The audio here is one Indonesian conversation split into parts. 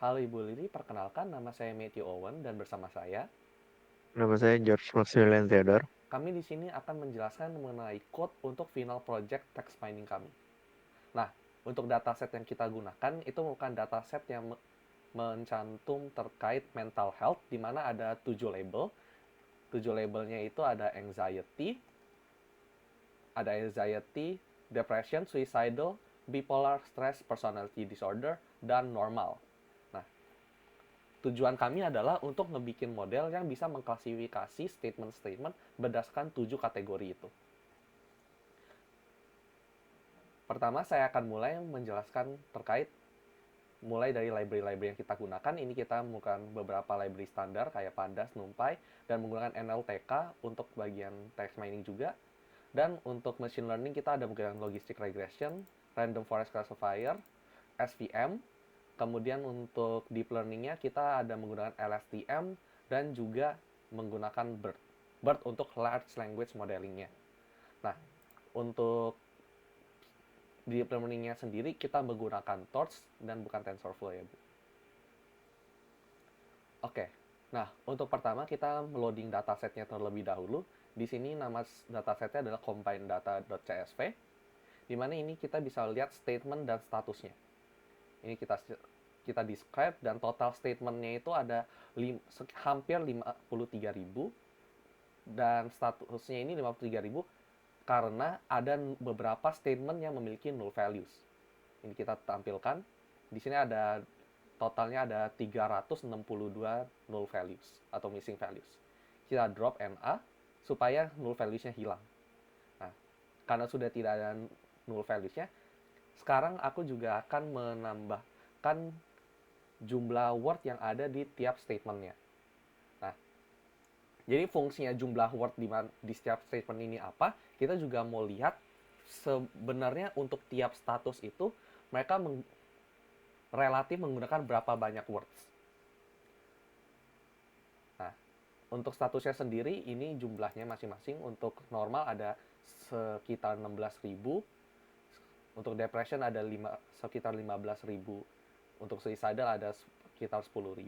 Halo Ibu Lili, perkenalkan nama saya Matthew Owen dan bersama saya, Nama saya George Maximilian Theodore. kami di sini akan menjelaskan mengenai code untuk final project text mining kami. Nah, untuk dataset yang kita gunakan itu bukan dataset yang mencantum terkait mental health, di mana ada 7 label. 7 labelnya itu ada anxiety, depression, suicidal, bipolar, stress, personality disorder, dan normal. Nah, tujuan kami adalah untuk ngebikin model yang bisa mengklasifikasi statement-statement berdasarkan 7 kategori itu. Pertama, saya akan mulai menjelaskan terkait mulai dari library-library yang kita gunakan. Ini kita menggunakan beberapa library standar kayak Pandas, NumPy, dan menggunakan NLTK untuk bagian text mining juga. Dan untuk machine learning kita ada menggunakan logistic regression, random forest classifier, SVM. Kemudian untuk deep learningnya kita ada menggunakan LSTM dan juga menggunakan BERT. BERT untuk large language modelingnya. Nah, untuk deep learningnya sendiri kita menggunakan Torch dan bukan TensorFlow ya Bu. Oke, nah untuk pertama kita loading datasetnya terlebih dahulu. Di sini nama datasetnya adalah combinedata.csv, di mana ini kita bisa lihat statement dan statusnya. Ini kita describe dan total statementnya itu ada hampir 53.000 dan statusnya ini 53.000 karena ada beberapa statement yang memiliki null values. Ini kita tampilkan. Di sini ada totalnya ada 362 null values atau missing values. Kita drop NA supaya null values-nya hilang. Nah, karena sudah tidak ada null values-nya, sekarang aku juga akan menambahkan jumlah word yang ada di tiap statementnya. Nah, jadi fungsinya jumlah word di setiap statement ini apa? Kita juga mau lihat sebenarnya untuk tiap status itu mereka relatif menggunakan berapa banyak words. Nah, untuk statusnya sendiri ini jumlahnya masing-masing. Untuk normal ada sekitar 16.000, untuk depression ada sekitar 15.000, untuk suicidal ada sekitar 10.000,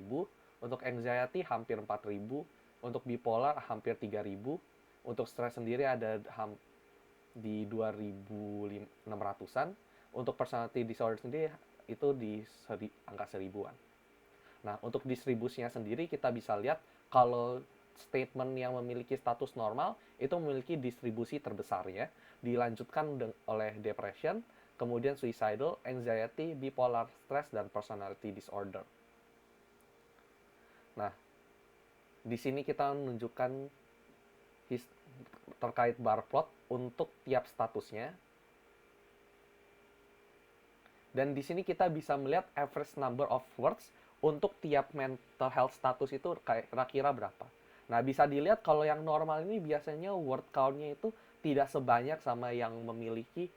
untuk anxiety hampir 4.000, untuk bipolar hampir 3.000, untuk stress sendiri ada di 2.600-an, untuk personality disorder sendiri itu di angka 1.000-an. Nah, untuk distribusinya sendiri kita bisa lihat kalau statement yang memiliki status normal itu memiliki distribusi terbesar ya. Dilanjutkan oleh depression, kemudian suicidal, anxiety, bipolar stress, dan personality disorder. Nah, di sini kita menunjukkan terkait bar plot untuk tiap statusnya. Dan di sini kita bisa melihat average number of words untuk tiap mental health status itu kira-kira berapa. Nah, bisa dilihat kalau yang normal ini biasanya word count-nya itu tidak sebanyak sama yang memiliki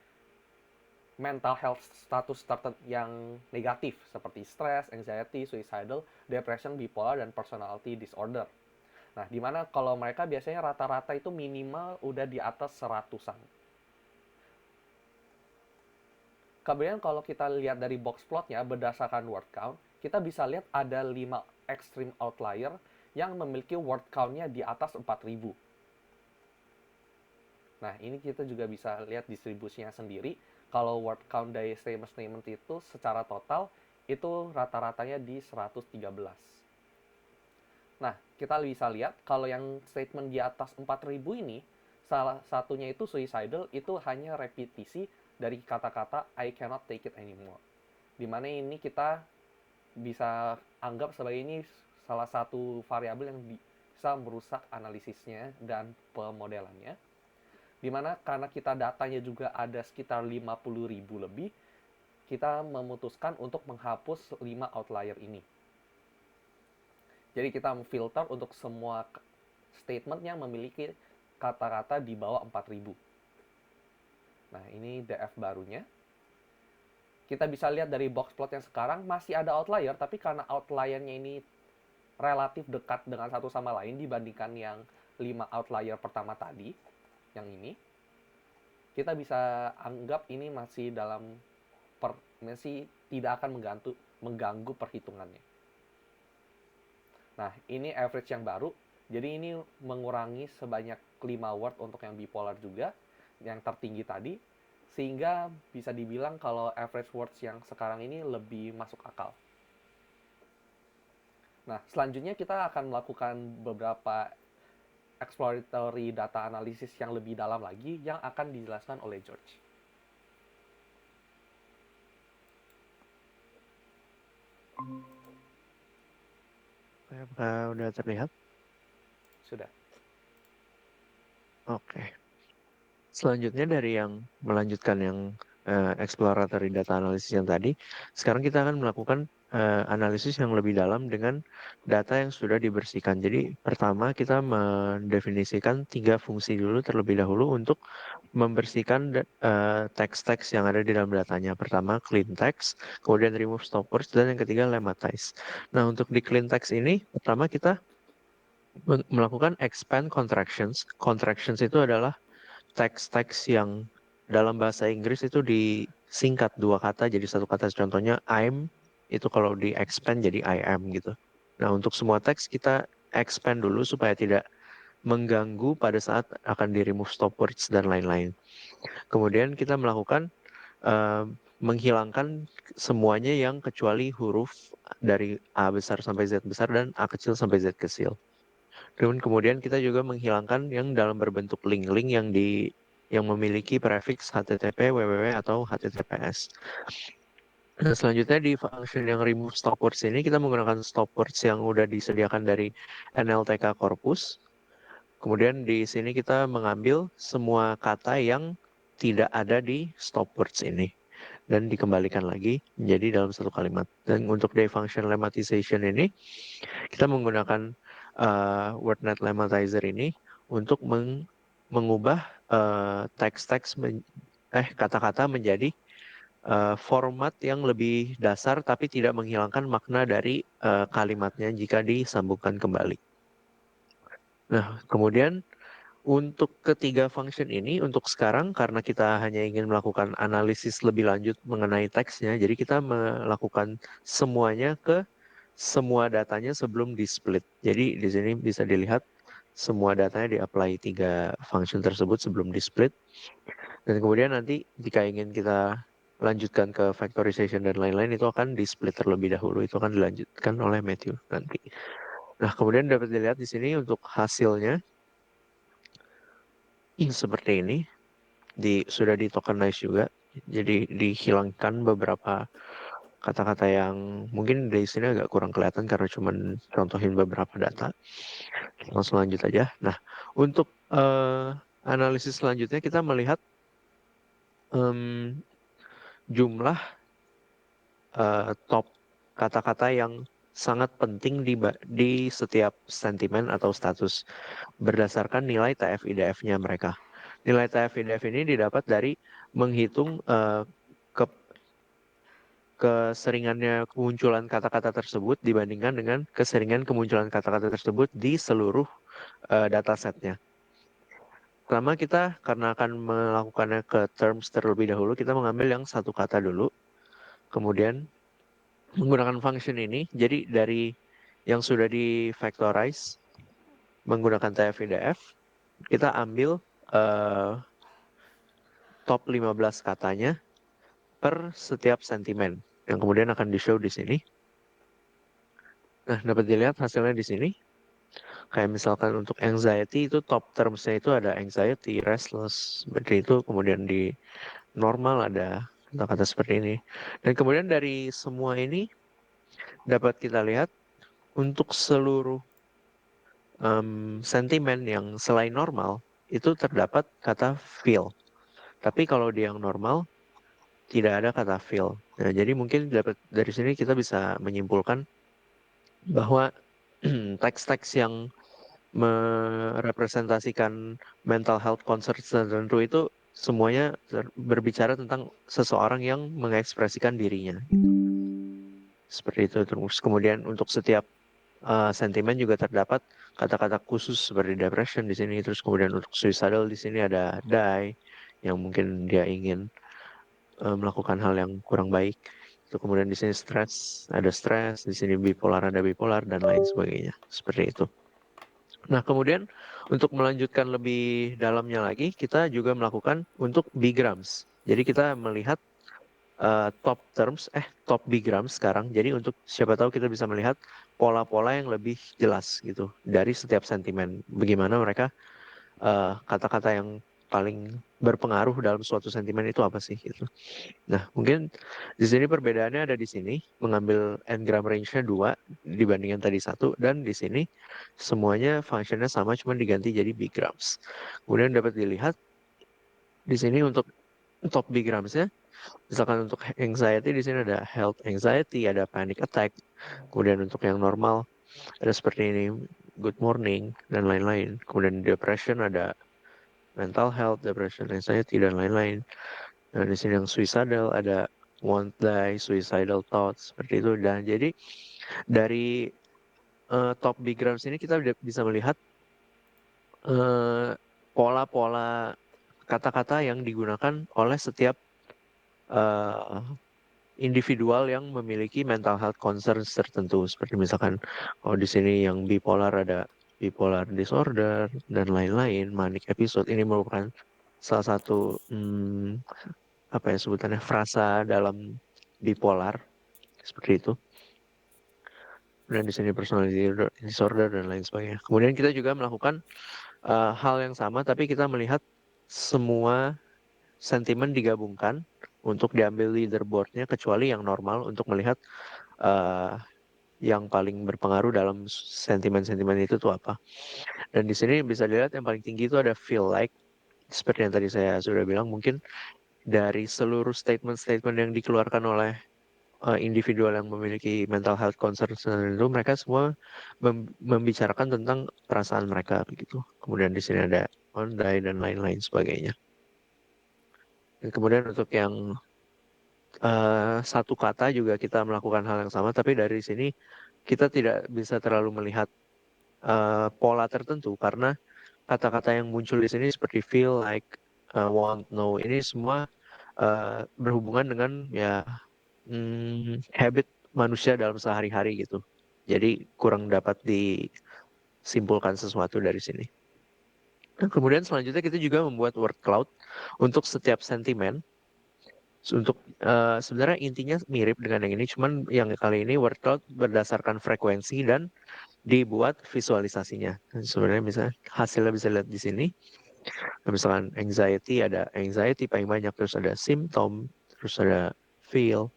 mental health status yang negatif seperti stress, anxiety, suicidal, depression, bipolar, dan personality disorder. Nah, dimana kalau mereka biasanya rata-rata itu minimal udah di atas seratusan. Kemudian kalau kita lihat dari box plotnya berdasarkan word count, kita bisa lihat ada 5 extreme outlier yang memiliki word count-nya di atas 4.000. Nah, ini kita juga bisa lihat distribusinya sendiri. Kalau word count dari statement-statement itu secara total itu rata-ratanya di 113. Nah, kita bisa lihat kalau yang statement di atas 4.000 ini, salah satunya itu suicidal, itu hanya repetisi dari kata-kata I cannot take it anymore. Dimana ini kita bisa anggap sebagai ini salah satu variabel yang bisa merusak analisisnya dan pemodelannya. Dimana karena kita datanya juga ada sekitar 50.000 lebih, kita memutuskan untuk menghapus 5 outlier ini. Jadi kita filter untuk semua statement yang memiliki kata-kata di bawah 4.000. Nah, ini DF barunya. Kita bisa lihat dari box plot yang sekarang masih ada outlier, tapi karena outliernya ini relatif dekat dengan satu sama lain dibandingkan yang 5 outlier pertama tadi, yang ini, kita bisa anggap ini masih masih tidak akan mengganggu perhitungannya. Nah, ini average yang baru. Jadi ini mengurangi sebanyak 5 word untuk yang bipolar juga, yang tertinggi tadi, sehingga bisa dibilang kalau average words yang sekarang ini lebih masuk akal. Nah, selanjutnya kita akan melakukan beberapa exploratory data analysis yang lebih dalam lagi yang akan dijelaskan oleh George. Apakah udah terlihat? Sudah. Oke. Selanjutnya dari yang melanjutkan yang exploratory data analysis yang tadi, sekarang kita akan melakukan analisis yang lebih dalam dengan data yang sudah dibersihkan. Jadi pertama kita mendefinisikan 3 fungsi dulu terlebih dahulu untuk membersihkan teks-teks yang ada di dalam datanya. Pertama clean text, kemudian remove stop words, dan yang ketiga lematize. Nah untuk di clean text ini, pertama kita melakukan expand contractions. Contractions itu adalah teks-teks yang dalam bahasa Inggris itu disingkat 2 kata jadi 1 kata. Contohnya I'm, itu kalau di expand jadi I am gitu. Nah untuk semua teks kita expand dulu supaya tidak mengganggu pada saat akan di remove stop words dan lain-lain. Kemudian kita melakukan menghilangkan semuanya yang kecuali huruf dari A besar sampai Z besar dan A kecil sampai Z kecil. Kemudian kita juga menghilangkan yang dalam berbentuk link-link yang memiliki prefix HTTP, www, atau HTTPS. Nah, selanjutnya di function yang remove stop words ini kita menggunakan stop words yang udah disediakan dari NLTK corpus. Kemudian di sini kita mengambil semua kata yang tidak ada di stop words ini dan dikembalikan lagi menjadi dalam satu kalimat. Dan untuk di function lemmatization ini kita menggunakan WordNet Lemmatizer ini untuk mengubah teks-teks kata-kata menjadi format yang lebih dasar tapi tidak menghilangkan makna dari kalimatnya jika disambungkan kembali. Nah, kemudian untuk ketiga function ini, untuk sekarang karena kita hanya ingin melakukan analisis lebih lanjut mengenai teksnya, jadi kita melakukan semuanya ke semua datanya sebelum di split. Jadi di sini bisa dilihat semua datanya di-apply 3 function tersebut sebelum di split. Dan kemudian nanti jika ingin kita lanjutkan ke factorization dan lain-lain itu akan di split terlebih dahulu. Itu akan dilanjutkan oleh Matthew nanti. Nah, kemudian dapat dilihat di sini untuk hasilnya seperti ini. Sudah di tokenize juga. Jadi dihilangkan beberapa kata-kata yang mungkin di sini agak kurang kelihatan karena cuma contohin beberapa data. Langsung lanjut aja. Nah, untuk analisis selanjutnya kita melihat jumlah top kata-kata yang sangat penting di setiap sentimen atau status berdasarkan nilai TF-IDF-nya mereka. Nilai TF-IDF ini didapat dari menghitung keseringannya kemunculan kata-kata tersebut dibandingkan dengan keseringan kemunculan kata-kata tersebut di seluruh datasetnya. Pertama kita karena akan melakukannya ke terms terlebih dahulu, kita mengambil yang 1 kata dulu. Kemudian menggunakan function ini, jadi dari yang sudah di factorize menggunakan TF-IDF, kita ambil top 15 katanya per setiap sentimen yang kemudian akan di-show di sini. Nah, dapat dilihat hasilnya di sini. Kayak misalkan untuk anxiety itu top terms-nya itu ada anxiety, restless, seperti itu. Kemudian di normal ada kata-kata seperti ini. Dan kemudian dari semua ini dapat kita lihat untuk seluruh sentimen yang selain normal itu terdapat kata feel. Tapi kalau di yang normal tidak ada kata feel. Nah, jadi mungkin dari sini kita bisa menyimpulkan bahwa teks-teks yang merepresentasikan mental health concern tertentu itu semuanya berbicara tentang seseorang yang mengekspresikan dirinya. Seperti itu. Terus kemudian untuk setiap sentimen juga terdapat kata-kata khusus seperti depression di sini. Terus kemudian untuk suicidal di sini ada die yang mungkin dia ingin melakukan hal yang kurang baik. Terus kemudian di sini ada stres, di sini bipolar ada bipolar dan lain sebagainya. Seperti itu. Nah, kemudian untuk melanjutkan lebih dalamnya lagi, kita juga melakukan untuk bigrams. Jadi kita melihat top bigrams sekarang. Jadi untuk siapa tahu kita bisa melihat pola-pola yang lebih jelas gitu dari setiap sentimen. Bagaimana mereka kata-kata yang paling berpengaruh dalam suatu sentimen itu apa sih gitu. Nah, mungkin di sini perbedaannya ada di sini, mengambil n-gram range-nya 2 dibandingkan tadi 1, dan di sini semuanya functionnya sama, cuma diganti jadi bigrams. Kemudian dapat dilihat di sini untuk top bigrams-nya, misalkan untuk anxiety di sini ada health anxiety, ada panic attack. Kemudian untuk yang normal ada seperti ini, good morning dan lain-lain. Kemudian depression ada mental health, depression, anxiety dan lain-lain. Nah, di sini yang suicidal ada want die, suicidal thoughts seperti itu. Dan jadi dari top bigrams ini kita bisa melihat eh, pola-pola kata-kata yang digunakan oleh setiap eh, individual yang memiliki mental health concerns tertentu. Seperti misalkan, oh di sini yang bipolar ada bipolar disorder dan lain-lain, manic episode. Ini merupakan salah satu apa ya sebutannya frasa dalam bipolar seperti itu. Dan di sini personality disorder dan lain sebagainya. Kemudian kita juga melakukan hal yang sama, tapi kita melihat semua sentimen digabungkan untuk diambil leaderboardnya, kecuali yang normal untuk melihat uh, yang paling berpengaruh dalam sentimen-sentimen itu tuh apa. Dan di sini bisa dilihat yang paling tinggi itu ada feel like, seperti yang tadi saya sudah bilang, mungkin dari seluruh statement-statement yang dikeluarkan oleh individual yang memiliki mental health concern itu, mereka semua membicarakan tentang perasaan mereka begitu. Kemudian di sini ada ondai dan lain-lain sebagainya. Dan kemudian untuk yang satu kata juga kita melakukan hal yang sama, tapi dari sini kita tidak bisa terlalu melihat pola tertentu karena kata-kata yang muncul di sini seperti feel like, want, know, ini semua berhubungan dengan ya habit manusia dalam sehari-hari gitu. Jadi kurang dapat disimpulkan sesuatu dari sini. Dan kemudian selanjutnya kita juga membuat word cloud untuk setiap sentimen. Untuk sebenarnya intinya mirip dengan yang ini, cuman yang kali ini word cloud berdasarkan frekuensi dan dibuat visualisasinya. Dan sebenarnya misalnya hasilnya bisa lihat di sini. Misalkan anxiety, ada anxiety paling banyak, terus ada symptom, terus ada feel,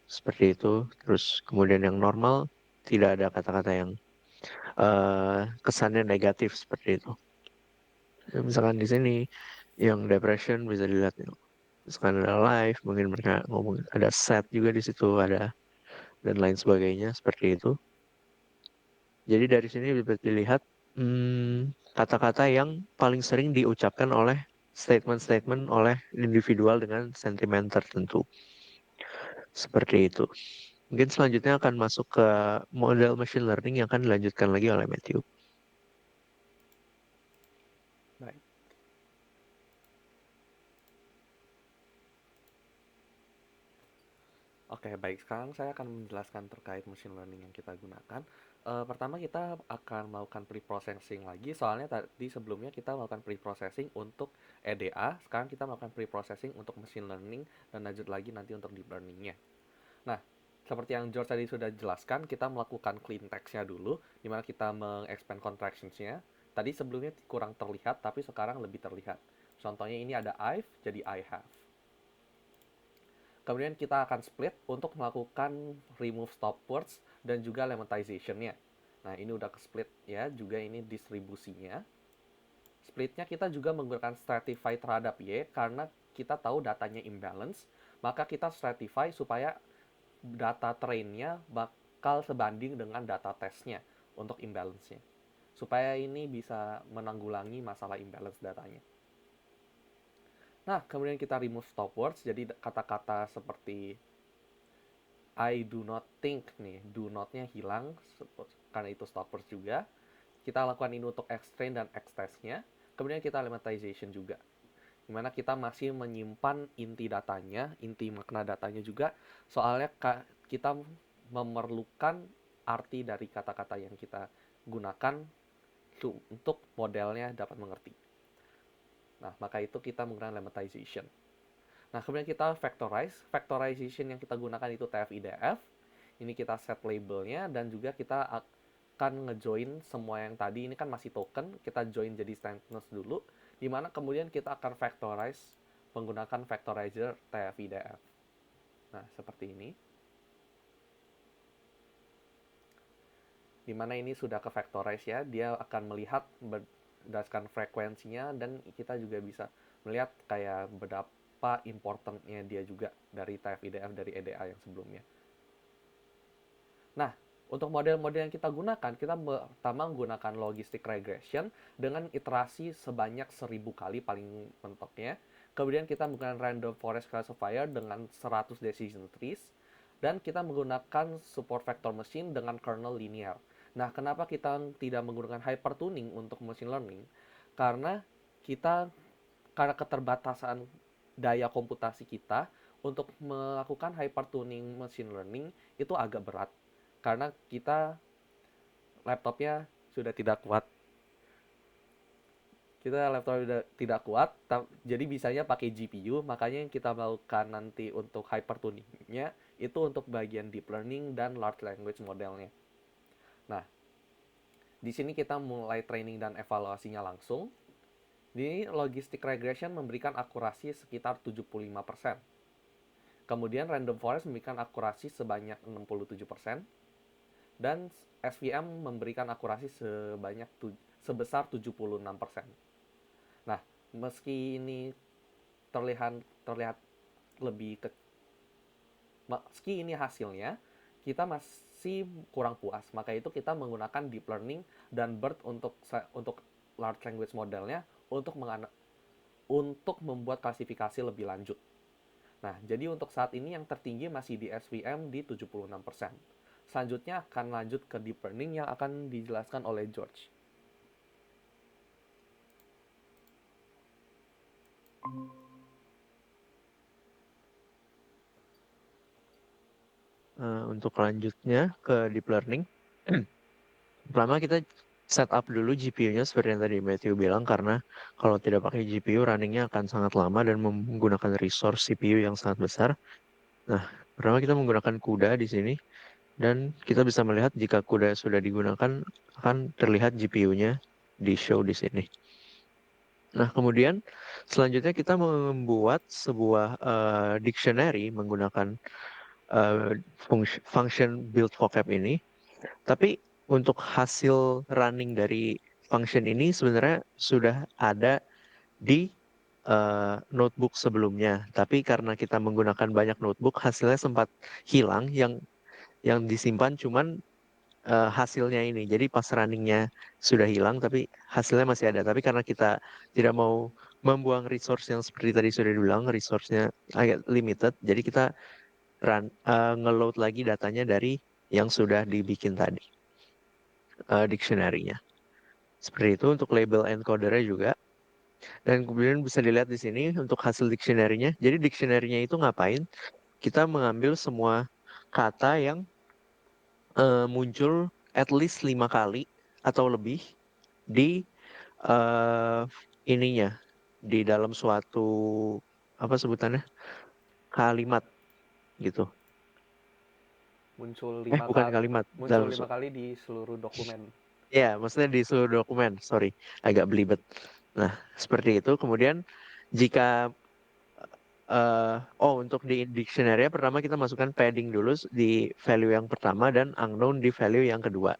seperti itu. Terus kemudian yang normal tidak ada kata-kata yang kesannya negatif seperti itu. Ya, misalkan di sini yang depression bisa dilihat, misalkan ada live, mungkin mereka ngomong ada sad juga di situ, ada dan lain sebagainya seperti itu. Jadi dari sini bisa dilihat kata-kata yang paling sering diucapkan oleh statement-statement oleh individual dengan sentimen tertentu. Seperti itu. Mungkin selanjutnya akan masuk ke model machine learning yang akan dilanjutkan lagi oleh Matthew. Baik. Oke, baik. Sekarang saya akan menjelaskan terkait machine learning yang kita gunakan. Pertama kita akan melakukan pre-processing lagi, soalnya tadi sebelumnya kita melakukan pre-processing untuk EDA, sekarang kita melakukan pre-processing untuk machine learning, dan lanjut lagi nanti untuk deep learning-nya. Nah, seperti yang George tadi sudah jelaskan, kita melakukan clean text-nya dulu, di mana kita meng-expand contractions-nya. Tadi sebelumnya kurang terlihat, tapi sekarang lebih terlihat. Contohnya ini ada I've, jadi I have. Kemudian kita akan split untuk melakukan remove stop words dan juga lemmatization-nya. Nah, ini udah ke split ya, juga ini distribusinya. Splitnya kita juga menggunakan stratify terhadap Y karena kita tahu datanya imbalance, maka kita stratify supaya data trainnya bakal sebanding dengan data testnya untuk imbalance-nya. Supaya ini bisa menanggulangi masalah imbalance datanya. Nah, kemudian kita remove stop words, jadi kata-kata seperti I do not think nih, do not-nya hilang karena itu stoppers juga. Kita lakukan ini untuk X-train dan X-test-nya. Kemudian kita lemmatization juga. dimana kita masih menyimpan inti datanya, inti makna datanya juga, soalnya kita memerlukan arti dari kata-kata yang kita gunakan untuk modelnya dapat mengerti. Nah, maka itu kita menggunakan lemmatization. Nah, kemudian kita factorize. Factorization yang kita gunakan itu TF-IDF. Ini kita set labelnya dan juga kita akan ngejoin semua yang tadi. Ini kan masih token, kita join jadi stateless dulu, dimana kemudian kita akan factorize menggunakan factorizer TF-IDF. Nah, seperti ini. Dimana ini sudah ke factorize ya, dia akan melihat berdasarkan frekuensinya, dan kita juga bisa melihat kayak berapa importantnya dia juga dari TF-IDF dari EDA yang sebelumnya. Nah, untuk model-model yang kita gunakan, kita pertama menggunakan logistic regression dengan iterasi sebanyak 1000 kali paling mentoknya. Kemudian kita menggunakan random forest classifier dengan 100 decision trees. Dan kita menggunakan support vector machine dengan kernel linear. Nah, kenapa kita tidak menggunakan hypertuning untuk machine learning? Karena keterbatasan daya komputasi kita untuk melakukan hypertuning machine learning itu agak berat. Karena kita laptopnya sudah tidak kuat. Jadi bisanya pakai GPU, makanya yang kita melakukan nanti untuk hypertuningnya itu untuk bagian deep learning dan large language modelnya. Nah, di sini kita mulai training dan evaluasinya langsung. Di logistic regression memberikan akurasi sekitar 75%. Kemudian random forest memberikan akurasi sebanyak 67%. Dan SVM memberikan akurasi sebesar 76%. Nah, meski ini terlihat lebih meski ini hasilnya, kita masih kurang puas. Maka itu kita menggunakan deep learning dan BERT untuk large language modelnya untuk membuat klasifikasi lebih lanjut. Nah, jadi untuk saat ini yang tertinggi masih di SVM di 76%. Selanjutnya akan lanjut ke deep learning yang akan dijelaskan oleh George. Untuk lanjutnya ke deep learning, pertama kita setup dulu GPU-nya seperti yang tadi Matthew bilang, karena kalau tidak pakai GPU runningnya akan sangat lama dan menggunakan resource CPU yang sangat besar. Nah, pertama kita menggunakan CUDA di sini, dan kita bisa melihat jika CUDA sudah digunakan akan terlihat GPU-nya di show di sini. Nah, kemudian selanjutnya kita membuat sebuah dictionary menggunakan function build vocab ini. Tapi untuk hasil running dari function ini sebenarnya sudah ada di notebook sebelumnya. Tapi karena kita menggunakan banyak notebook, hasilnya sempat hilang. Yang disimpan cuman hasilnya ini. Jadi pas runningnya sudah hilang, tapi hasilnya masih ada. Tapi karena kita tidak mau membuang resource yang seperti tadi sudah dibilang, resource-nya agak limited, jadi kita nge-load lagi datanya dari yang sudah dibikin tadi, dictionary-nya. Seperti itu untuk label encoder-nya juga. Dan kemudian bisa dilihat di sini untuk hasil dictionary-nya. Jadi dictionary-nya itu ngapain? Kita mengambil semua kata yang muncul at least 5 kali atau lebih di ininya, di dalam suatu apa sebutannya, kalimat gitu. Muncul 5 Bukan kali, kalimat, muncul dalam 5 kali di seluruh dokumen. ya, maksudnya di seluruh dokumen. Sorry, agak belibet. Nah, seperti itu. Kemudian jika untuk di dictionary pertama kita masukkan padding dulu di value yang pertama dan unknown di value yang kedua.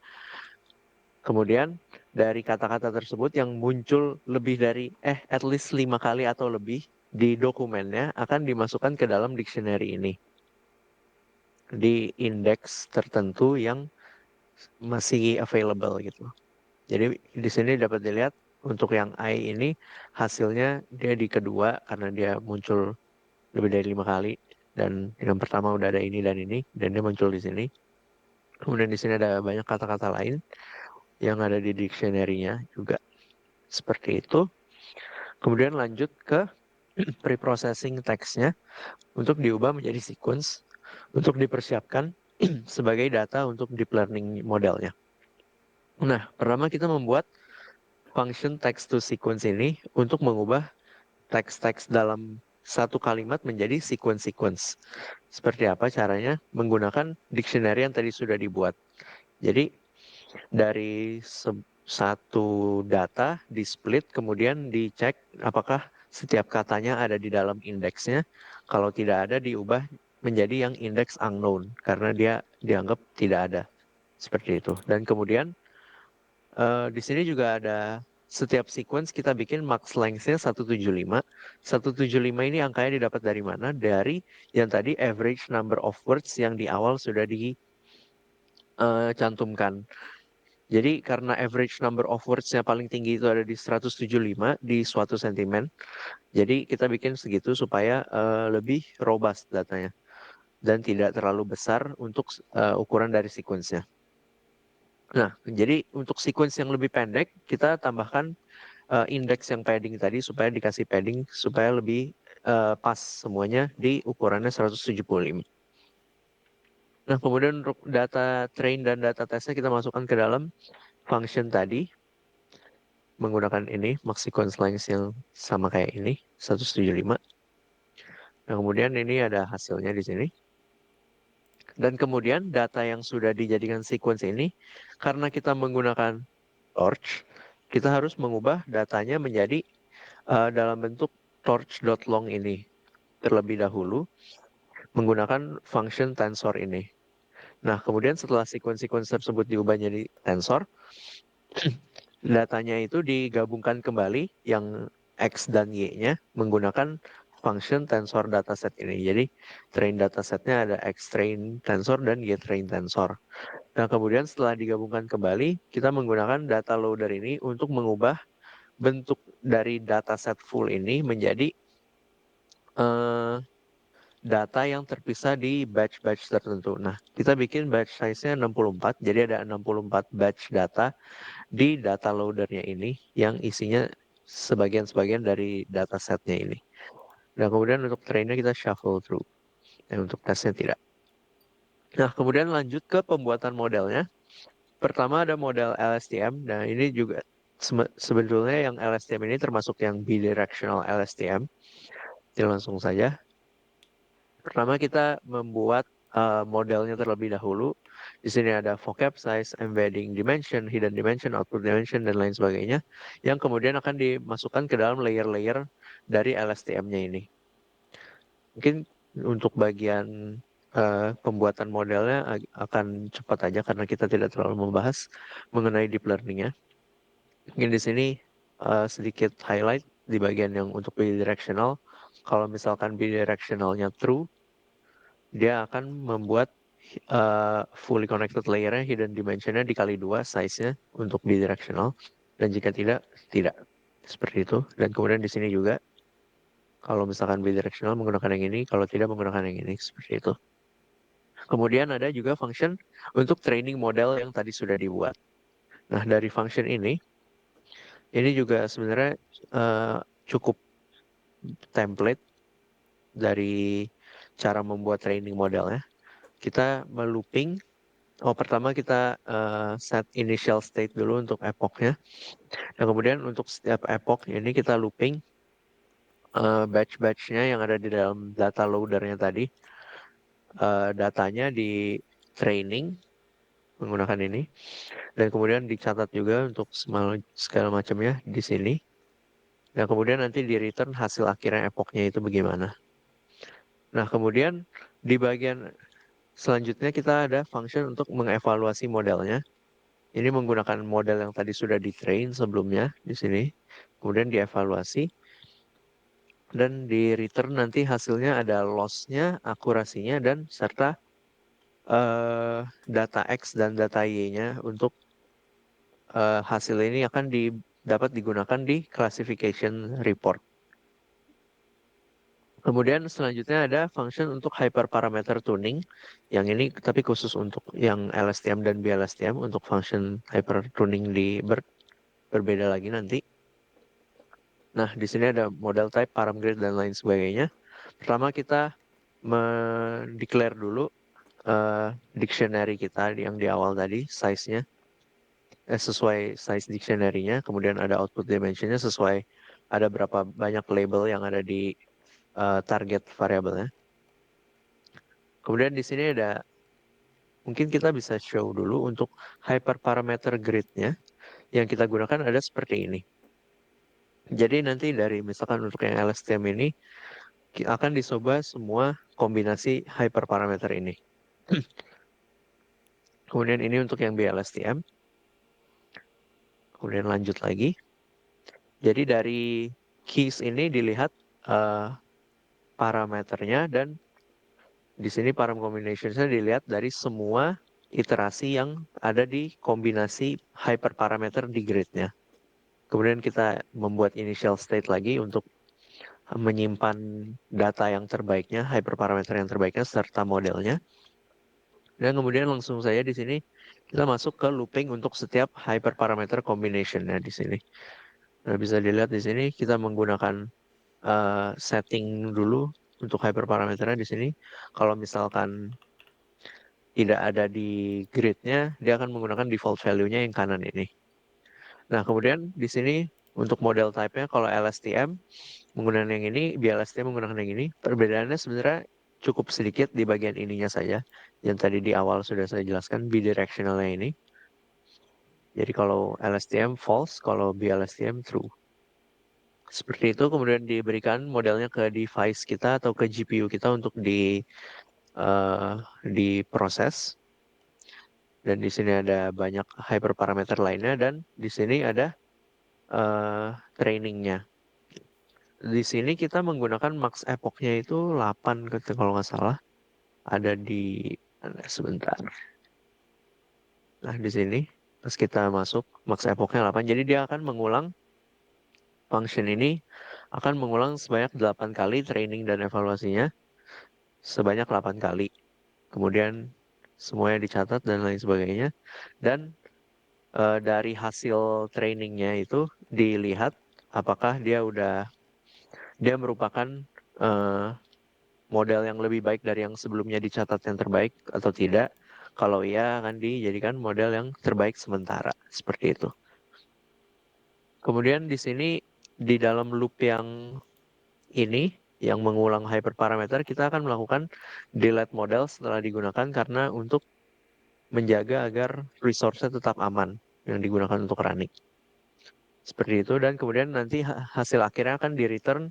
Kemudian dari kata-kata tersebut yang muncul lebih dari at least 5 kali atau lebih di dokumennya akan dimasukkan ke dalam dictionary ini di indeks tertentu yang masih available gitu. Jadi di sini dapat dilihat untuk yang I ini hasilnya dia di kedua karena dia muncul lebih dari 5 kali, dan yang pertama udah ada ini dan dia muncul di sini. Kemudian di sini ada banyak kata-kata lain yang ada di dictionary-nya juga seperti itu. Kemudian lanjut ke preprocessing teksnya untuk diubah menjadi sequence untuk dipersiapkan sebagai data untuk deep learning modelnya. Nah, pertama kita membuat function text to sequence ini untuk mengubah teks-teks dalam satu kalimat menjadi sequence-sequence. Seperti apa caranya? Menggunakan dictionary yang tadi sudah dibuat. Jadi dari satu data di split, kemudian dicek apakah setiap katanya ada di dalam indeksnya. Kalau tidak ada, diubah menjadi yang index unknown karena dia dianggap tidak ada. Seperti itu. Dan kemudian di sini juga ada setiap sequence kita bikin max length-nya 175. 175 ini angkanya didapat dari mana? Dari yang tadi average number of words yang di awal sudah dicantumkan. Jadi karena average number of words-nya paling tinggi itu ada di 175 di suatu sentimen. Jadi kita bikin segitu supaya lebih robust datanya. Dan tidak terlalu besar untuk ukuran dari sequence-nya. Nah, jadi untuk sequence yang lebih pendek, kita tambahkan indeks yang padding tadi supaya dikasih padding supaya lebih pas semuanya di ukurannya 175. Nah, kemudian untuk data train dan data testnya kita masukkan ke dalam function tadi menggunakan ini max sequence length yang sama kayak ini 175. Nah, kemudian ini ada hasilnya di sini. Dan kemudian data yang sudah dijadikan sequence ini karena kita menggunakan torch, kita harus mengubah datanya menjadi dalam bentuk torch.long ini terlebih dahulu menggunakan function tensor ini. Nah, kemudian setelah sequence-sequence tersebut diubah jadi tensor, datanya itu digabungkan kembali yang X dan Y-nya menggunakan function tensor dataset ini. Jadi, train datasetnya ada X train tensor dan Y train tensor. Nah, kemudian setelah digabungkan kembali, kita menggunakan data loader ini untuk mengubah bentuk dari dataset full ini menjadi data yang terpisah di batch-batch tertentu. Nah, kita bikin batch size-nya 64, jadi ada 64 batch data di data loader-nya ini yang isinya sebagian-sebagian dari datasetnya ini. Nah, kemudian untuk train-nya kita shuffle through. Dan untuk tesnya tidak. Nah, kemudian lanjut ke pembuatan modelnya. Pertama ada model LSTM. Nah, ini juga sebetulnya yang LSTM ini termasuk yang bidirectional LSTM. Jadi langsung saja. Pertama kita membuat modelnya terlebih dahulu. Di sini ada vocab size, embedding dimension, hidden dimension, output dimension, dan lain sebagainya. Yang kemudian akan dimasukkan ke dalam layer-layer dari LSTM-nya ini. Mungkin untuk bagian pembuatan modelnya akan cepat aja karena kita tidak terlalu membahas mengenai deep learning-nya. Mungkin di sini sedikit highlight di bagian yang untuk bidirectional. Kalau misalkan bidirectionalnya true, dia akan membuat fully connected layer-nya hidden dimension-nya dikali 2 size-nya untuk bidirectional. Dan jika tidak, tidak. Seperti itu. Dan kemudian di sini juga, kalau misalkan bidirectional menggunakan yang ini, kalau tidak menggunakan yang ini. Seperti itu. Kemudian ada juga function untuk training model yang tadi sudah dibuat. Nah, dari function ini juga sebenarnya cukup template dari cara membuat training modelnya. Kita melooping. Pertama kita set initial state dulu untuk epoch-nya. Dan kemudian untuk setiap epoch ini kita looping batch-batch-nya yang ada di dalam data loader-nya tadi. Datanya di training menggunakan ini. Dan kemudian dicatat juga untuk segala macamnya di sini. Dan kemudian nanti di return hasil akhirnya epoch-nya itu bagaimana. Nah, kemudian di bagian selanjutnya kita ada function untuk mengevaluasi modelnya. Ini menggunakan model yang tadi sudah di-train sebelumnya di sini. Kemudian dievaluasi. Dan di return nanti hasilnya ada loss-nya, akurasinya, dan serta data X dan data Y-nya untuk hasil ini akan dapat digunakan di classification report. Kemudian selanjutnya ada function untuk hyperparameter tuning. Yang ini tapi khusus untuk yang LSTM dan BLSTM. Untuk function hyper tuning berbeda lagi nanti. Nah, di sini ada model type, param grade, dan lain sebagainya. Pertama kita mendeclare dulu dictionary kita yang di awal tadi, size-nya sesuai size dictionary-nya, kemudian ada output dimension-nya sesuai ada berapa banyak label yang ada di target variabelnya. Kemudian di sini ada, mungkin kita bisa show dulu untuk hyperparameter grid-nya yang kita gunakan ada seperti ini. Jadi nanti dari misalkan untuk yang LSTM ini akan dicoba semua kombinasi hyperparameter ini. Kemudian ini untuk yang BLSTM. Kemudian lanjut lagi. Jadi dari keys ini dilihat parameternya dan di sini param combinationsnya dilihat dari semua iterasi yang ada di kombinasi hyperparameter di gridnya. Kemudian kita membuat initial state lagi untuk menyimpan data yang terbaiknya, hyperparameter yang terbaiknya serta modelnya. Dan kemudian langsung saja di sini kita masuk ke looping untuk setiap hyperparameter combination-nya di sini. Nah, bisa dilihat di sini kita menggunakan setting dulu untuk hyperparameternya di sini. Kalau misalkan tidak ada di grid-nya, dia akan menggunakan default value-nya yang kanan ini. Nah, kemudian di sini untuk model type-nya kalau LSTM menggunakan yang ini, BLSTM menggunakan yang ini. Perbedaannya sebenarnya cukup sedikit di bagian ininya saja. Yang tadi di awal sudah saya jelaskan, bidirectional-nya ini. Jadi kalau LSTM false, kalau BLSTM true. Seperti itu, kemudian diberikan modelnya ke device kita atau ke GPU kita untuk diproses. Dan di sini ada banyak hyperparameter lainnya dan di sini ada trainingnya. Di sini kita menggunakan max epoch-nya itu 8 kalau nggak salah. Ada sebentar. Nah, di sini pas kita masuk max epoch-nya 8. Jadi dia akan mengulang function ini akan mengulang sebanyak 8 kali training dan evaluasinya sebanyak 8 kali. Kemudian semuanya dicatat dan lain sebagainya. Dan dari hasil trainingnya itu dilihat apakah dia merupakan uh, model yang lebih baik dari yang sebelumnya dicatat yang terbaik atau tidak. Kalau iya akan dijadikan model yang terbaik sementara seperti itu. Kemudian di sini di dalam loop yang ini yang mengulang hyperparameter kita akan melakukan delete model setelah digunakan karena untuk menjaga agar resource-nya tetap aman yang digunakan untuk running. Seperti itu dan kemudian nanti hasil akhirnya akan di-return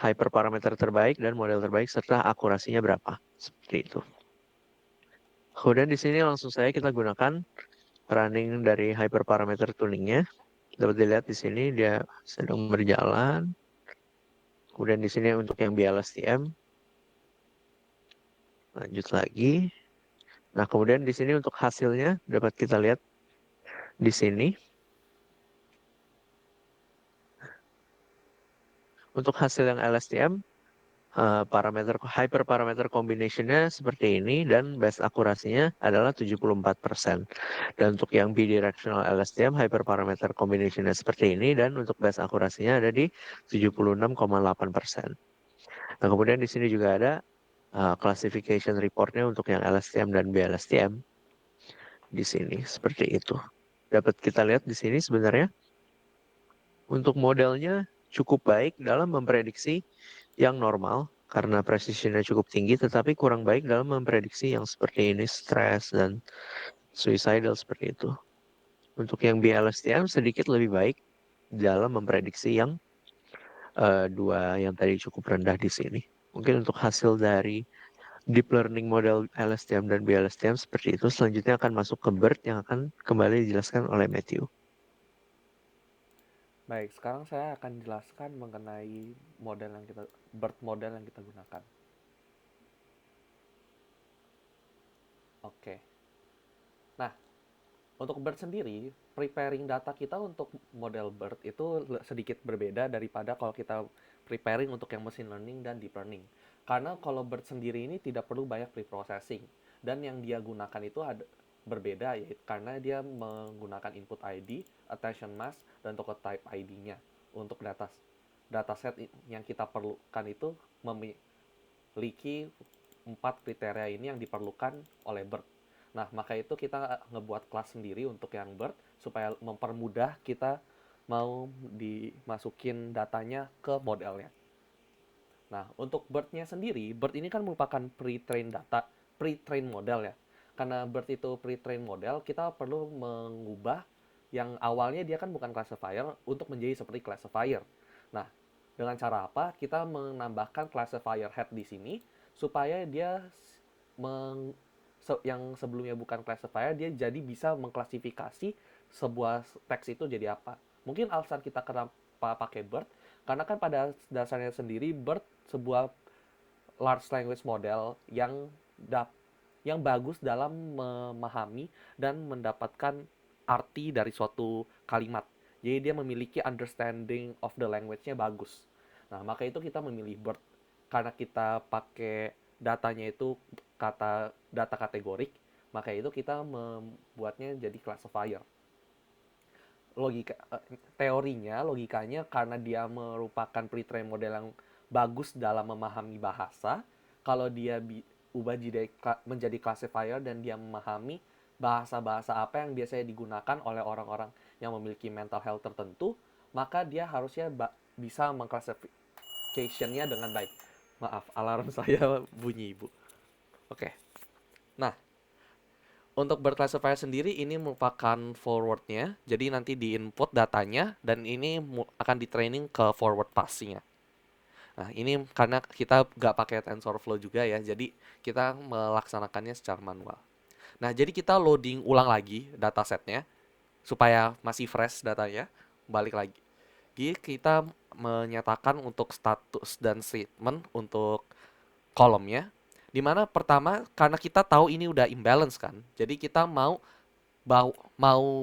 hyperparameter terbaik dan model terbaik serta akurasinya berapa. Seperti itu. Kemudian di sini langsung saja kita gunakan running dari hyperparameter tuningnya. Dapat dilihat di sini dia sedang berjalan. Kemudian di sini untuk yang BLSTM. Lanjut lagi. Nah, kemudian di sini untuk hasilnya dapat kita lihat di sini. Untuk hasil yang LSTM, parameter hyperparameter combination-nya seperti ini dan best akurasinya adalah 74%. Dan untuk yang bidirectional LSTM hyperparameter combination-nya seperti ini dan untuk best akurasinya ada di 76,8%. Nah, kemudian di sini juga ada classification report-nya untuk yang LSTM dan BLSTM di sini seperti itu. Dapat kita lihat di sini sebenarnya untuk modelnya cukup baik dalam memprediksi yang normal karena precision-nya cukup tinggi, tetapi kurang baik dalam memprediksi yang seperti ini, stres dan suicidal seperti itu. Untuk yang BLSTM sedikit lebih baik dalam memprediksi yang dua yang tadi cukup rendah di sini. Mungkin untuk hasil dari deep learning model LSTM dan BLSTM seperti itu, selanjutnya akan masuk ke BERT yang akan kembali dijelaskan oleh Matthew. Baik, sekarang saya akan jelaskan mengenai BERT model yang kita gunakan. Oke. Nah, untuk BERT sendiri, preparing data kita untuk model BERT itu sedikit berbeda daripada kalau kita preparing untuk yang machine learning dan deep learning. Karena kalau BERT sendiri ini tidak perlu banyak preprocessing. Dan yang dia gunakan itu berbeda yaitu karena dia menggunakan input ID, attention mask, dan token type ID-nya untuk dataset yang kita perlukan itu memiliki 4 kriteria ini yang diperlukan oleh BERT. Nah, maka itu kita ngebuat kelas sendiri untuk yang BERT supaya mempermudah kita mau dimasukin datanya ke modelnya. Nah, untuk BERT-nya sendiri, BERT ini kan merupakan pre-train model ya. Karena BERT itu pre-train model, kita perlu mengubah yang awalnya dia kan bukan classifier untuk menjadi seperti classifier. Nah, dengan cara apa? Kita menambahkan classifier head di sini supaya dia yang sebelumnya bukan classifier dia jadi bisa mengklasifikasi sebuah teks itu jadi apa. Mungkin alasan kita kenapa pakai BERT karena kan pada dasarnya sendiri BERT sebuah large language model yang bagus dalam memahami dan mendapatkan arti dari suatu kalimat. Jadi dia memiliki understanding of the language-nya bagus. Nah, maka itu kita memilih BERT. Karena kita pakai datanya itu data kategorik, maka itu kita membuatnya jadi classifier. Logikanya karena dia merupakan pre-trained model yang bagus dalam memahami bahasa, kalau dia ubah menjadi classifier dan dia memahami bahasa-bahasa apa yang biasanya digunakan oleh orang-orang yang memiliki mental health tertentu, maka dia harusnya bisa mengklasifikasinya dengan baik. Maaf, alarm saya bunyi, Ibu. Oke. Nah, untuk berclassifier sendiri ini merupakan forwardnya, jadi nanti di input datanya dan ini akan di training ke forward passingnya. Nah, ini karena kita nggak pakai TensorFlow juga ya, jadi kita melaksanakannya secara manual. Nah, jadi kita loading ulang lagi datasetnya supaya masih fresh datanya, balik lagi. Jadi kita menyatakan untuk status dan statement untuk kolomnya. Dimana pertama karena kita tahu ini udah imbalance kan, jadi kita mau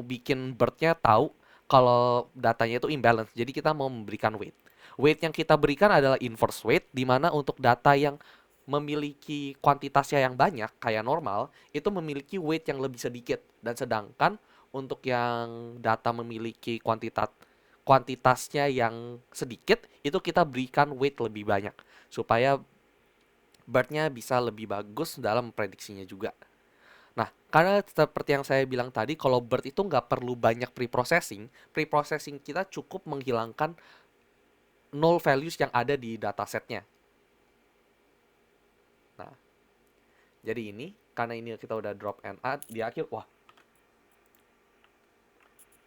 bikin BERT-nya tahu kalau datanya itu imbalance. Jadi kita mau memberikan weight. Weight yang kita berikan adalah inverse weight, di mana untuk data yang memiliki kuantitasnya yang banyak kayak normal itu memiliki weight yang lebih sedikit, dan sedangkan untuk yang data memiliki kuantitasnya yang sedikit itu kita berikan weight lebih banyak supaya BERT-nya bisa lebih bagus dalam prediksinya juga. Nah, karena seperti yang saya bilang tadi, kalau BERT itu nggak perlu banyak pre-processing kita cukup menghilangkan null values yang ada di datasetnya. Nah, jadi ini, karena ini kita udah drop NA, di akhir,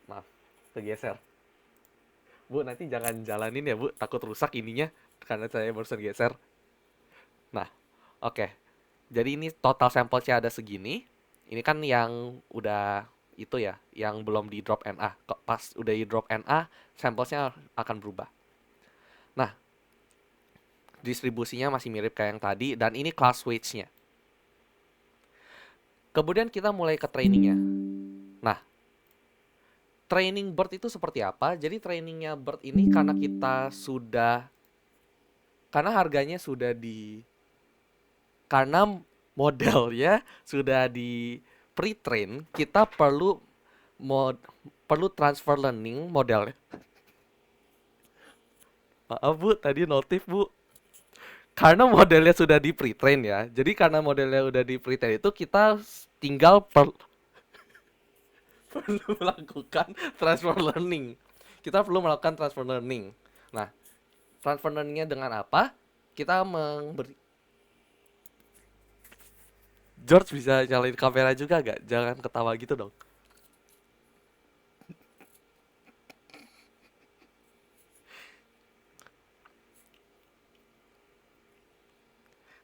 maaf, kegeser. Bu, nanti jangan jalanin ya, Bu, takut rusak ininya, karena saya barusan geser. Nah, oke. Jadi ini total sampelnya ada segini. Ini kan yang udah itu ya, yang belum di drop NA. Pas udah di drop NA, sampelnya akan berubah. Nah, distribusinya masih mirip kayak yang tadi, dan ini class weights-nya. Kemudian kita mulai ke trainingnya. Nah, training BERT itu seperti apa? Jadi trainingnya BERT ini karena harganya sudah karena modelnya sudah di pre-train, kita perlu transfer learning model. Maaf Bu, tadi notif Bu. Karena modelnya sudah di pre-train ya. Jadi karena modelnya udah di pre-train itu kita tinggal perlu melakukan transfer learning. Kita perlu melakukan transfer learning. Nah, transfer learningnya dengan apa? Kita George bisa nyalain kamera juga gak? Jangan ketawa gitu dong.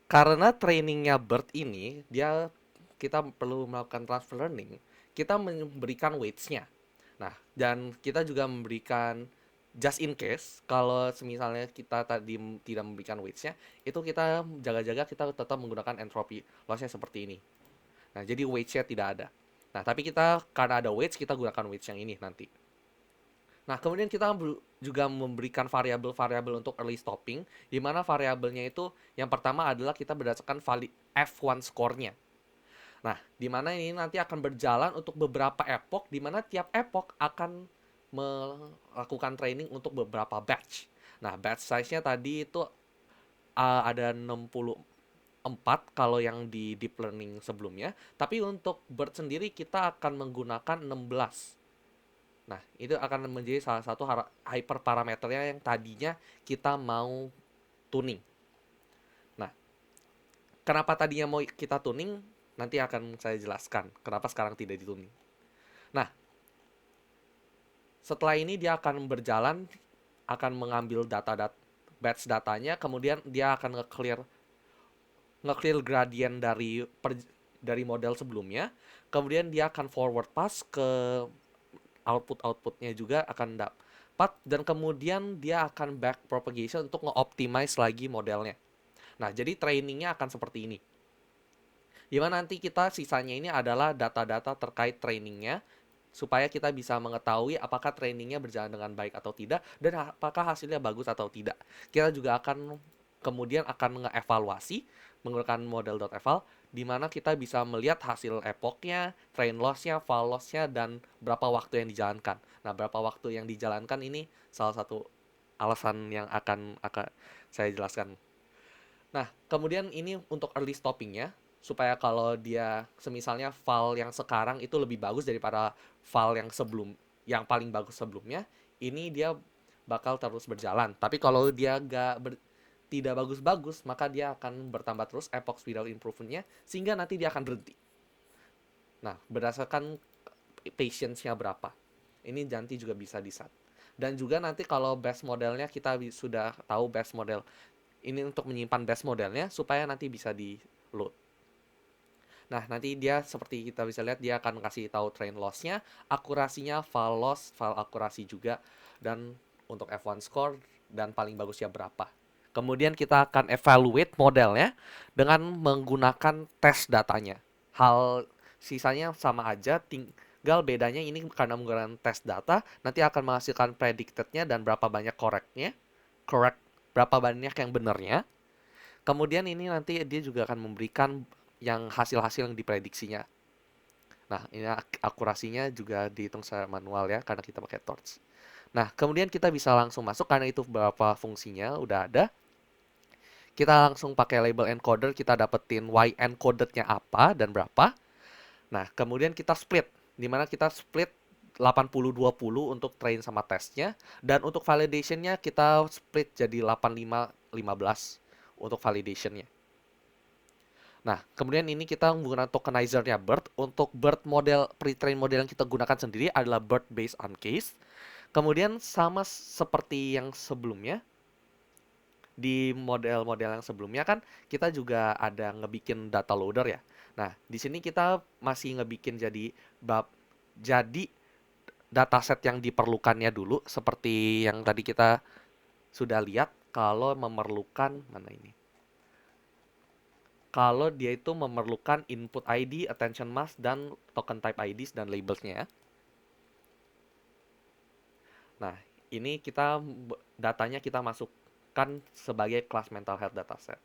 Karena trainingnya BERT ini, kita perlu melakukan transfer learning, kita memberikan weights-nya. Nah, dan kita juga memberikan just in case, kalau misalnya kita tadi tidak memberikan weights-nya, itu kita jaga-jaga kita tetap menggunakan entropy loss-nya seperti ini. Nah, jadi weights-nya tidak ada. Nah, tapi karena ada weights, kita gunakan weights yang ini nanti. Nah, kemudian kita juga memberikan variabel-variabel untuk early stopping, di mana variabelnya itu yang pertama adalah kita berdasarkan F1 score-nya. Nah, di mana ini nanti akan berjalan untuk beberapa epoch, di mana tiap epoch akan melakukan training untuk beberapa batch. Nah, batch size-nya tadi itu ada 64 kalau yang di deep learning sebelumnya, tapi untuk BERT sendiri kita akan menggunakan 16. Nah, itu akan menjadi salah satu hyperparameternya yang tadinya kita mau tuning. Nah, kenapa tadinya mau kita tuning? Nanti akan saya jelaskan kenapa sekarang tidak dituning. Nah, setelah ini dia akan berjalan, akan mengambil batch datanya, kemudian dia akan nge-clear gradient dari model sebelumnya, kemudian dia akan forward pass ke outputnya juga akan dapat, dan kemudian dia akan back propagation untuk nge-optimize lagi modelnya. Nah, jadi trainingnya akan seperti ini. Dimana nanti kita sisanya ini adalah data-data terkait trainingnya, supaya kita bisa mengetahui apakah trainingnya berjalan dengan baik atau tidak, dan apakah hasilnya bagus atau tidak. Kita juga akan kemudian akan nge-evaluasi menggunakan model.eval, di mana kita bisa melihat hasil epochnya, train loss-nya, val loss-nya, dan berapa waktu yang dijalankan. Nah, berapa waktu yang dijalankan ini salah satu alasan yang akan saya jelaskan. Nah, kemudian ini untuk early stopping-nya, supaya kalau dia semisalnya file yang sekarang itu lebih bagus daripada file yang paling bagus sebelumnya, ini dia bakal terus berjalan. Tapi kalau dia tidak bagus-bagus, maka dia akan bertambah terus epoch without improvement-nya, sehingga nanti dia akan berhenti. Nah, berdasarkan patience-nya berapa. Ini nanti juga bisa di-set. Dan juga nanti kalau base modelnya kita sudah tahu base model, ini untuk menyimpan base modelnya supaya nanti bisa di load. Nah, nanti dia seperti kita bisa lihat, dia akan kasih tahu train loss-nya, akurasinya, val loss, val akurasi juga, dan untuk F1 score, dan paling bagusnya berapa. Kemudian kita akan evaluate modelnya dengan menggunakan tes datanya. Hal sisanya sama aja, tinggal bedanya ini karena menggunakan tes data, nanti akan menghasilkan predicted-nya dan berapa banyak correct, berapa banyak yang benarnya. Kemudian ini nanti dia juga akan memberikan yang hasil-hasil yang diprediksinya. Nah, ini akurasinya juga dihitung secara manual ya, karena kita pakai torch. Nah, kemudian kita bisa langsung masuk, karena itu beberapa fungsinya udah ada. Kita langsung pakai label encoder, kita dapetin y encoded-nya apa dan berapa. Nah, kemudian kita split, dimana kita split 80-20 untuk train sama testnya, dan untuk validation-nya kita split jadi 85-15 untuk validation-nya. Nah, kemudian ini kita menggunakan tokenizer-nya BERT. Untuk BERT model, pre-train model yang kita gunakan sendiri adalah BERT based on case. Kemudian sama seperti yang sebelumnya, di model-model yang sebelumnya kan kita juga ada ngebikin data loader ya. Nah, di sini kita masih ngebikin jadi dataset yang diperlukannya dulu, seperti yang tadi kita sudah lihat kalau memerlukan mana ini. Kalau dia itu memerlukan input ID, attention mask, dan token type IDs dan labelsnya. Nah, ini datanya kita masukkan sebagai kelas mental health dataset.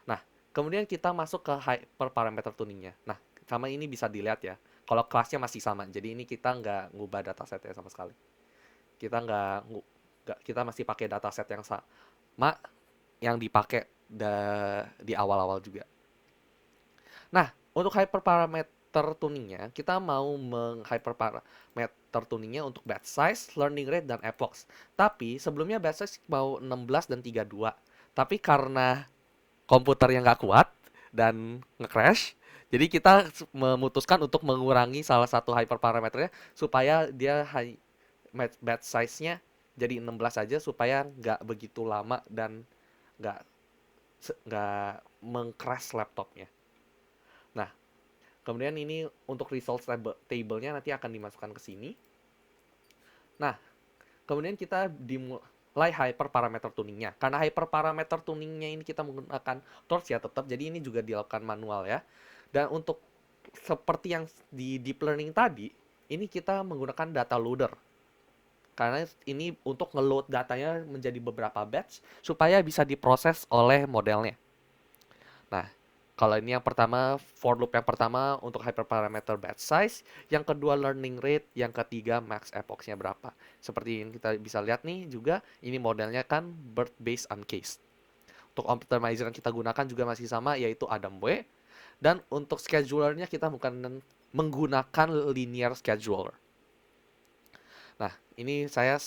Nah, kemudian kita masuk ke hyperparameter tuningnya. Nah, sama ini bisa dilihat ya. Kalau kelasnya masih sama, jadi ini kita nggak ngubah datasetnya sama sekali. Kita masih pakai dataset yang sama yang dipakai di awal-awal juga. Nah, untuk hyperparameter tuningnya, kita mau hyperparameter tuningnya untuk batch size, learning rate, dan epoch. Tapi sebelumnya batch size mau 16 dan 32. Tapi karena komputer yang nggak kuat dan nge-crash, jadi kita memutuskan untuk mengurangi salah satu hyperparameternya supaya dia batch size-nya jadi 16 saja, supaya nggak begitu lama dan nggak meng-crash laptopnya. Nah, kemudian ini untuk results table-nya nanti akan dimasukkan ke sini. Nah, kemudian kita dimulai hyperparameter tuningnya. Karena hyperparameter tuningnya ini kita menggunakan torch ya tetap, jadi ini juga dilakukan manual ya. Dan untuk seperti yang di deep learning tadi, ini kita menggunakan data loader. Karena ini untuk nge-load datanya menjadi beberapa batch supaya bisa diproses oleh modelnya. Nah, Kalau ini yang pertama, for loop yang pertama untuk hyperparameter batch size, yang kedua learning rate, yang ketiga max epochs-nya berapa. Seperti yang kita bisa lihat nih juga, ini modelnya kan birth based uncased. Untuk optimizer yang kita gunakan juga masih sama, yaitu AdamW. Dan untuk schedulernya kita bukan menggunakan linear scheduler. Nah, ini saya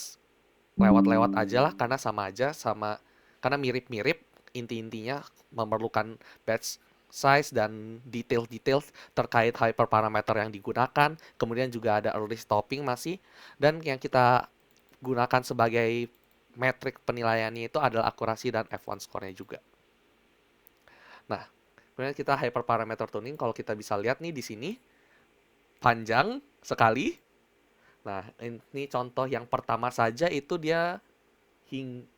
lewat-lewat aja lah karena sama aja sama karena mirip-mirip inti-intinya memerlukan batch size dan detail-detail terkait hyperparameter yang digunakan, kemudian juga ada early stopping masih, dan yang kita gunakan sebagai metrik penilaiannya itu adalah akurasi dan F1 score-nya juga. Nah, kemudian kita hyperparameter tuning kalau kita bisa lihat nih di sini panjang sekali. Nah, ini contoh yang pertama saja itu dia hing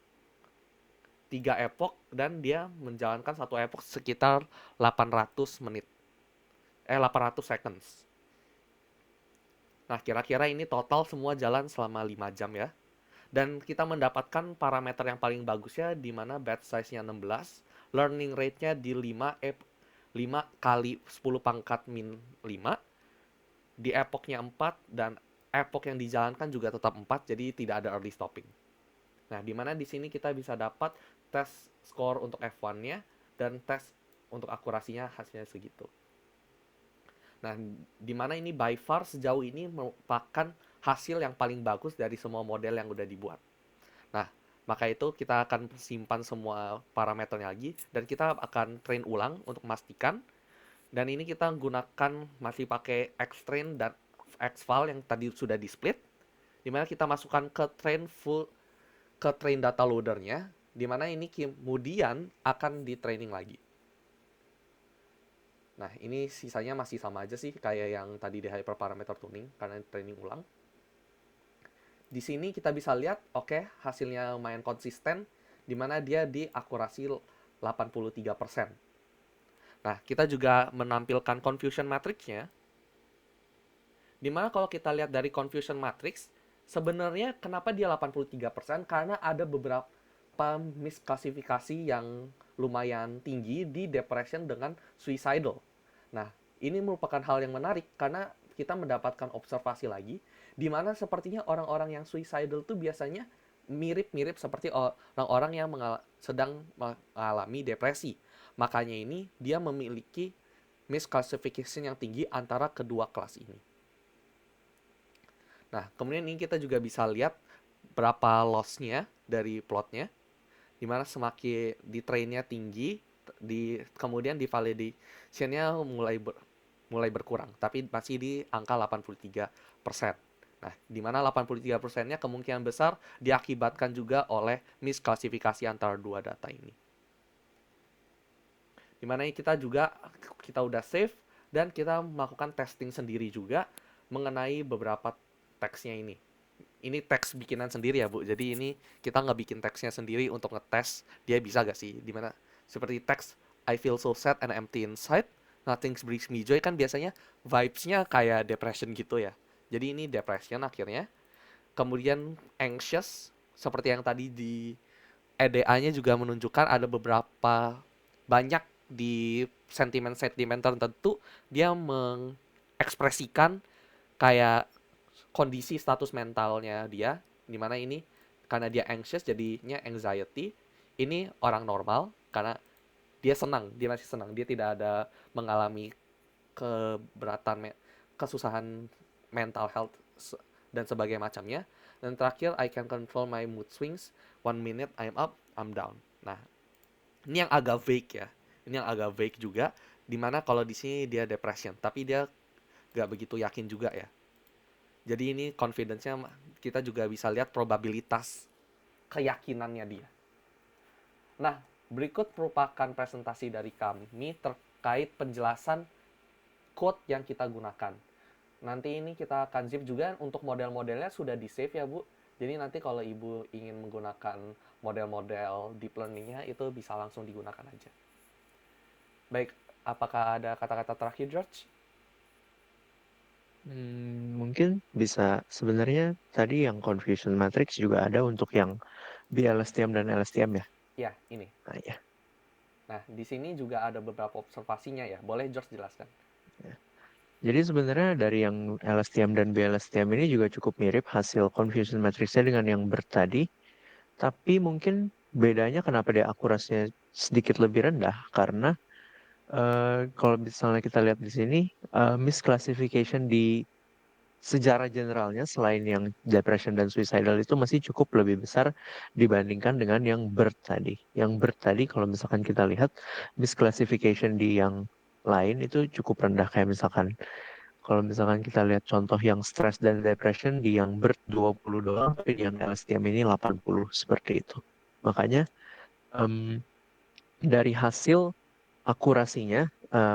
3 epoch dan dia menjalankan satu epoch sekitar 800 menit. 800 seconds. Nah, kira-kira ini total semua jalan selama 5 jam ya. Dan kita mendapatkan parameter yang paling bagusnya di mana batch size-nya 16, learning rate-nya di 5 kali 10 pangkat min 5, di epoch-nya 4, dan epoch yang dijalankan juga tetap 4, jadi tidak ada early stopping. Nah, di mana di sini kita bisa dapat tes score untuk F1-nya dan tes untuk akurasinya hasilnya segitu. Nah, di mana ini by far sejauh ini merupakan hasil yang paling bagus dari semua model yang udah dibuat. Nah, maka itu kita akan simpan semua parameternya lagi dan kita akan train ulang untuk memastikan. Dan ini kita gunakan masih pakai Xtrain dan Xfile yang tadi sudah di split, di mana kita masukkan ke train data loadernya, di mana ini kemudian akan di training lagi. Nah, ini sisanya masih sama aja sih kayak yang tadi di hyperparameter tuning karena training ulang. Di sini kita bisa lihat, oke, hasilnya lumayan konsisten, di mana dia di akurasi 83%. Nah, kita juga menampilkan confusion matrix-nya, di mana kalau kita lihat dari confusion matrix, sebenarnya kenapa dia 83%? Karena ada beberapa misklasifikasi yang lumayan tinggi di depression dengan suicidal. Nah, ini merupakan hal yang menarik karena kita mendapatkan observasi lagi di mana sepertinya orang-orang yang suicidal itu biasanya mirip-mirip seperti orang-orang yang sedang mengalami depresi. Makanya ini dia memiliki misclassification yang tinggi antara kedua kelas ini. Nah, kemudian ini kita juga bisa lihat berapa loss-nya dari plotnya, dimana semakin di train-nya tinggi, kemudian di validation-nya mulai berkurang, tapi masih di angka 83%. Nah, di mana 83%-nya kemungkinan besar diakibatkan juga oleh misklasifikasi antara dua data ini. Dimana kita udah save dan kita melakukan testing sendiri juga mengenai beberapa teksnya ini. Ini teks bikinan sendiri ya Bu, jadi ini kita nggak bikin teksnya sendiri untuk ngetes dia bisa gak sih, dimana seperti teks I feel so sad and empty inside, nothing brings me joy, kan biasanya vibes-nya kayak depression gitu ya. Jadi ini depression akhirnya. Kemudian anxious, seperti yang tadi di EDA-nya juga menunjukkan ada beberapa banyak di sentimen-sentimen tertentu dia mengekspresikan kayak kondisi status mentalnya dia, dimana ini karena dia anxious jadinya anxiety. Ini orang normal karena dia masih senang, dia tidak ada mengalami keberatan, kesusahan mental health dan sebagainya macamnya. Dan terakhir, I can control my mood swings. 1 minute I'm up, I'm down. Nah, ini yang agak vague ya. Ini yang agak vague juga. Dimana kalau di sini dia depression, tapi dia gak begitu yakin juga ya. Jadi ini confidence-nya kita juga bisa lihat probabilitas keyakinannya dia. Nah, berikut merupakan presentasi dari kami terkait penjelasan code yang kita gunakan. Nanti ini kita akan zip juga untuk model-modelnya sudah di save ya Bu. Jadi nanti kalau Ibu ingin menggunakan model-model deep learning-nya itu bisa langsung digunakan aja. Baik, apakah ada kata-kata terakhir George? Mungkin bisa sebenarnya tadi yang confusion matrix juga ada untuk yang BLSTM dan LSTM ya. Ya, ini. Nah, ya. Nah, di sini juga ada beberapa observasinya ya. Boleh George jelaskan? Ya. Jadi sebenarnya dari yang LSTM dan BLSTM ini juga cukup mirip hasil confusion matrixnya dengan yang BERT tadi, tapi mungkin bedanya kenapa dia akurasinya sedikit lebih rendah karena kalau misalnya kita lihat di sini misclassification di sejarah generalnya selain yang depression dan suicidal itu masih cukup lebih besar dibandingkan dengan yang BERT tadi. Yang BERT tadi kalau misalkan kita lihat misclassification di yang lain itu cukup rendah kayak misalkan kalau misalkan kita lihat contoh yang stress dan depression di yang BERT 20 doang tapi di yang LSTM ini 80 seperti itu. Makanya em, dari hasil akurasinya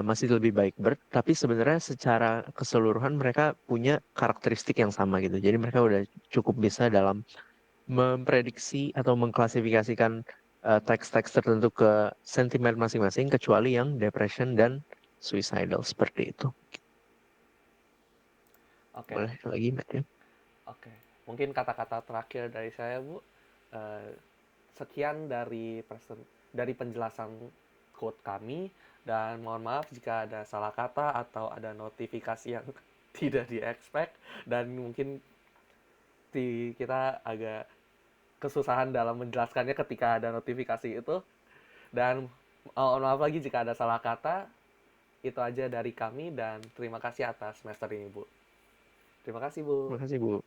masih lebih baik BERT, tapi sebenarnya secara keseluruhan mereka punya karakteristik yang sama gitu. Jadi mereka udah cukup bisa dalam memprediksi atau mengklasifikasikan teks-teks tertentu ke sentimen masing-masing, kecuali yang depression dan suicidal seperti itu. Oke, Boleh lagi, Matt, ya? oke. Mungkin kata-kata terakhir dari saya, Bu. Eh, Sekian dari penjelasan code kami, dan mohon maaf jika ada salah kata atau ada notifikasi yang tidak di-expect, dan mungkin kita agak kesusahan dalam menjelaskannya ketika ada notifikasi itu. Dan mohon maaf lagi jika ada salah kata. Itu aja dari kami, dan terima kasih atas semester ini, Bu. Terima kasih, Bu. Terima kasih, Bu.